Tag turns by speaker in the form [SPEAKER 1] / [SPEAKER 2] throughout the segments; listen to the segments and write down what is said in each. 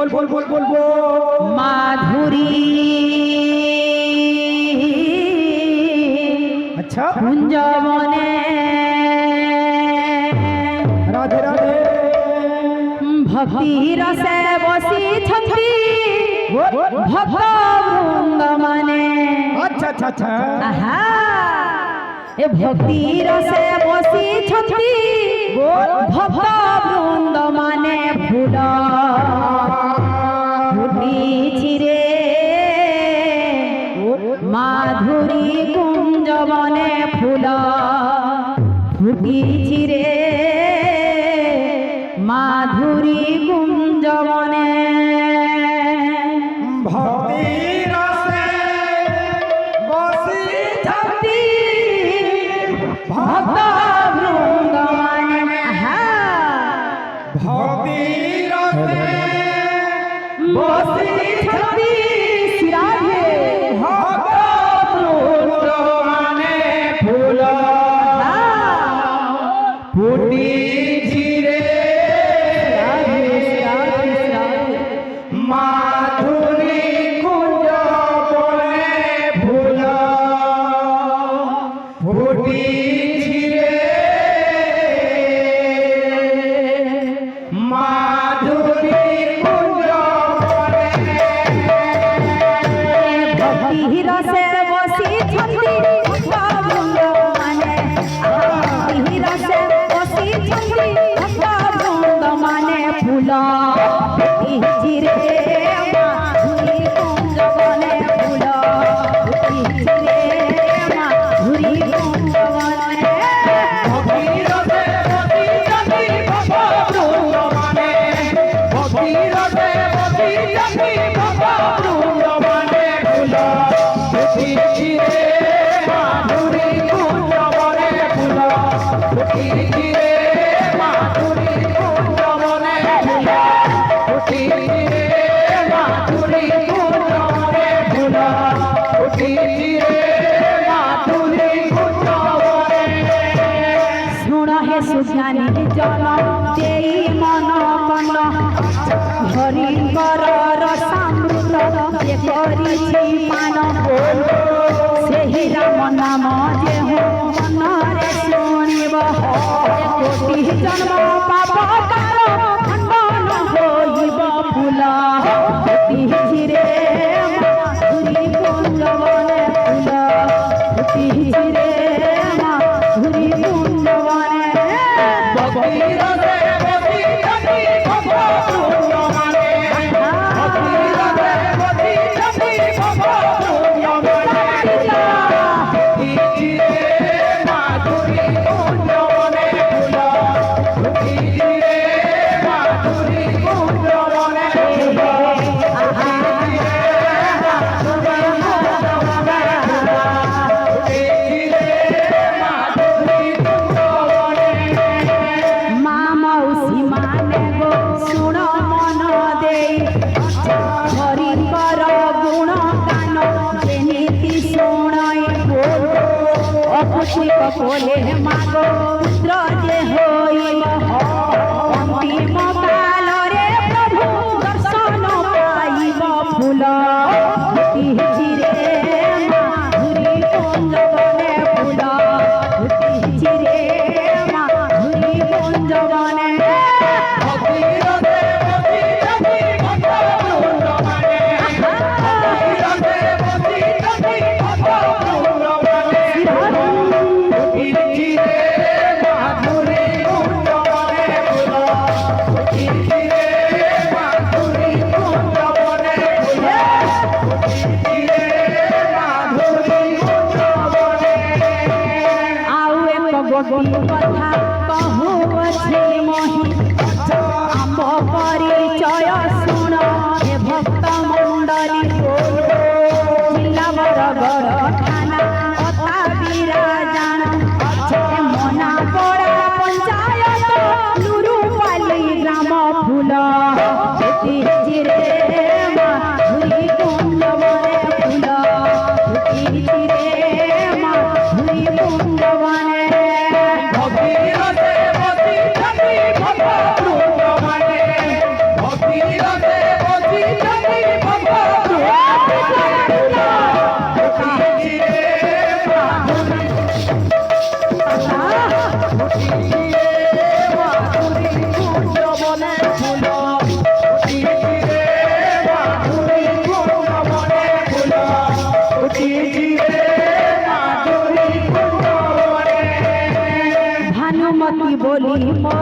[SPEAKER 1] बोल माधुरी
[SPEAKER 2] अच्छा
[SPEAKER 1] कुंजवने
[SPEAKER 2] राधे राधे
[SPEAKER 1] भक्ति रसे बसी छंदी भक्त वृंद मने
[SPEAKER 2] अच्छा अच्छा अच्छा
[SPEAKER 1] आहा ए भक्ति रसे बसी छंदी भक्त वृंद मने फूल फुटी रे माधुरी कुंजवने फूल फुटी रे माधुरी कुंजवने
[SPEAKER 2] भक्ति रसे बसी
[SPEAKER 1] छंदी भक्त वृंद मने
[SPEAKER 2] भक्ति रसे
[SPEAKER 1] बसी छंदी सिराधे
[SPEAKER 2] भक्त वृंद मने फूल फूटी माधुरी कुंज बने फूल फूटी माधुरी कुंज
[SPEAKER 1] भक्ति रसे बसी छंदी भक्त वृंद मने भक्ति रसे बसी छंदी भक्त वृंद मने फूल फुटी रे माधुरी कुंजवने फूल फुटी रे माधुरी कुंजवने
[SPEAKER 2] भक्ति रसे बसी छंदी भक्त वृंद मने भक्ति रसे बसी छंदी भक्त वृंद मने फूल फूटी माधुरी कुंज बने फूल फूटी माधुरी कुंज बने फूल फूटी माधुरी कुंज बने फूल फूटी माधुरी कुंज बने
[SPEAKER 1] शुण हे सुज्ञानी जन देई मन कन हरिकर रसामृत जे करिछि पान सेहि राम नाम जे हो मनरे शुणिब कोटि जन्म पाप कार खंडन होइब फूल फुटी रे माधुरी कुंजवने फूल फुटी रे माधुरी कुंजवने
[SPEAKER 2] भक्ति रसे बसी छंदी भक्त वृंद मने भक्ति रसे बसी छंदी भक्त वृंद मने फूटी माधुरी कुंज बने फूल फूटी माधुरी कुंज बने फूल फूटी माधुरी कुंज बने फूल फूटी माधुरी कुंज बने
[SPEAKER 1] मामौसी माने गो शुण मन देई हरिकर गुण गान जेनिति शुणई अकुशिक कोले मागो पुत्र जे होइब अंतिम काल रे प्रभु दर्शन पाइब फूल फुटी रे माधुरी कुंजवने फूल फुटी रे माधुरी कुंजवने
[SPEAKER 2] भक्ति रसे बसी छंदी भक्त वृंद मने भक्ति रसे बसी छंदी भक्त वृंद मने फूटी माधुरी कुंज बने फूल फूटी माधुरी कुंज बने फूल फूटी माधुरी कुंज बने
[SPEAKER 1] आउ एक गोटी कथा कहू अछि मोहि आम्ब परिचय शुण हे भक्त मंडली जिला बरगड़ थाना कथा विराजन मना पड़ा पंचायत नुरुपाली ग्राम फूल फुटी रे माधुरी कुंजवने फूल फुटी रे माधुरी कुंजवने
[SPEAKER 2] भक्ति रसे बसी छंदी भक्त वृंद मने भक्ति रसे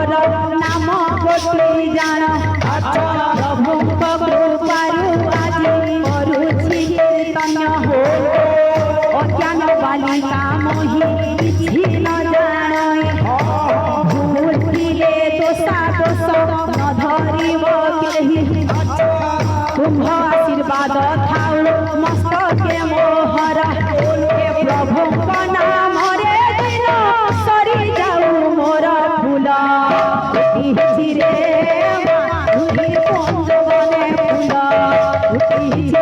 [SPEAKER 1] ମୋର ନାମ ଗୋଟି ଜାଣ ପ୍ରଭୁଙ୍କ କୃପାରୁ ଆଜି କରୁଛି କୀର୍ତ୍ତନ ହୋ ଅଜ୍ଞାନ ବାଲିକା ମୋହି କିଛି ନ ଜାଣେ ଭୁଲଥିଲେ ଦୋଷା ଦୋଷ ନ ଧରିବ କେହି ତୁମ୍ଭ ଆଶୀର୍ବାଦ ଥାଉ ମସ୍ତକେ ମୋହର ହେ ପ୍ରଭୁଙ୍କ ନାମରେ ଦିନ ସରି ଯାଉ ମୋର ଫୁଲ ଉଠିଛି ରେ ମାଧୁରୀ କୁଞ୍ଜ ବନେ ଫୁଲ ଉଠିଛି